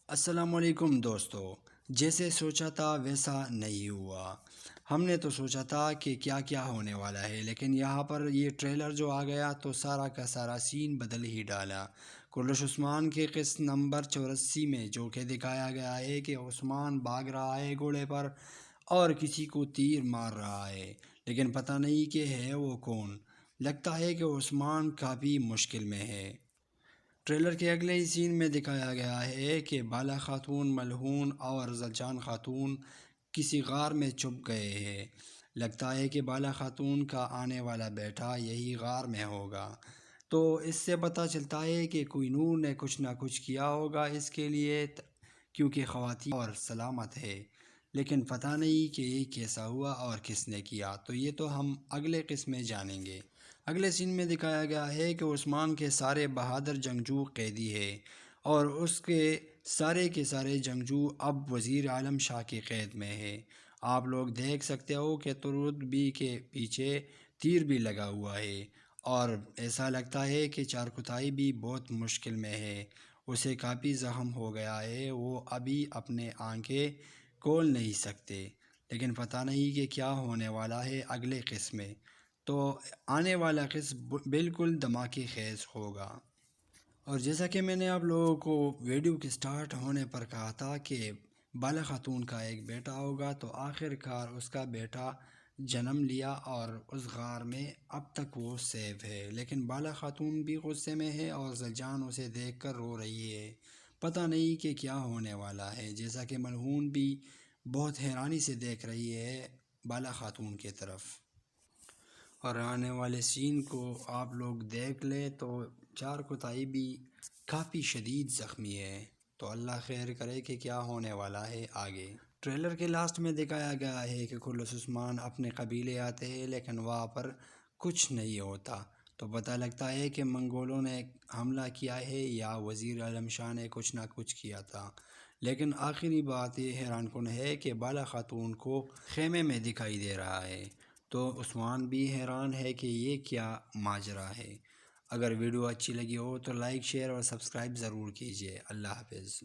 السلام علیکم دوستو، جیسے سوچا تھا ویسا نہیں ہوا۔ ہم نے تو سوچا تھا کہ کیا کیا ہونے والا ہے، لیکن یہاں پر یہ ٹریلر جو آ گیا تو سارا کا سارا سین بدل ہی ڈالا۔ کلش عثمان کے قسط نمبر 84 میں جو کہ دکھایا گیا ہے کہ عثمان بھاگ رہا ہے گھوڑے پر اور کسی کو تیر مار رہا ہے، لیکن پتہ نہیں کہ ہے وہ کون۔ لگتا ہے کہ عثمان کافی مشکل میں ہے۔ ٹریلر کے اگلے ہی سین میں دکھایا گیا ہے کہ بالا خاتون ملہون اور زلجان خاتون کسی غار میں چھپ گئے ہیں۔ لگتا ہے کہ بالا خاتون کا آنے والا بیٹا یہی غار میں ہوگا۔ تو اس سے پتہ چلتا ہے کہ کوئی نور نے کچھ نہ کچھ کیا ہوگا اس کے لیے، کیونکہ خواتین اور سلامت ہے، لیکن پتہ نہیں کہ یہ کیسا ہوا اور کس نے کیا۔ تو یہ تو ہم اگلے قسم میں جانیں گے۔ اگلے سین میں دکھایا گیا ہے کہ عثمان کے سارے بہادر جنگجو قیدی ہیں اور اس کے سارے جنگجو اب وزیر عالم شاہ کی قید میں ہیں۔ آپ لوگ دیکھ سکتے ہو کہ ترود بی کے پیچھے تیر بھی لگا ہوا ہے اور ایسا لگتا ہے کہ چارکتائی بھی بہت مشکل میں ہے، اسے کافی زخم ہو گیا ہے، وہ ابھی اپنے آنکھیں کھول نہیں سکتے، لیکن پتہ نہیں کہ کیا ہونے والا ہے اگلے قسم میں۔ تو آنے والا قسم بالکل دھماکے خیز ہوگا۔ اور جیسا کہ میں نے آپ لوگوں کو ویڈیو کے سٹارٹ ہونے پر کہا تھا کہ بالا خاتون کا ایک بیٹا ہوگا، تو آخر کار اس کا بیٹا جنم لیا اور اس غار میں اب تک وہ سیف ہے، لیکن بالا خاتون بھی غصے میں ہے اور زلجان اسے دیکھ کر رو رہی ہے۔ پتہ نہیں کہ کیا ہونے والا ہے، جیسا کہ ملہون بھی بہت حیرانی سے دیکھ رہی ہے بالا خاتون کی طرف۔ اور آنے والے سین کو آپ لوگ دیکھ لیں تو چارکتائی بھی کافی شدید زخمی ہے، تو اللہ خیر کرے کہ کیا ہونے والا ہے آگے۔ ٹریلر کے لاسٹ میں دکھایا گیا ہے کہ کلش عثمان اپنے قبیلے آتے ہیں، لیکن وہاں پر کچھ نہیں ہوتا، تو پتہ لگتا ہے کہ منگولوں نے حملہ کیا ہے یا وزیر اعظم شاہ نے کچھ نہ کچھ کیا تھا۔ لیکن آخری بات یہ حیران کن ہے کہ بالا خاتون کو خیمے میں دکھائی دے رہا ہے، تو عثمان بھی حیران ہے کہ یہ کیا ماجرا ہے۔ اگر ویڈیو اچھی لگی ہو تو لائک، شیئر اور سبسکرائب ضرور کیجیے۔ اللہ حافظ۔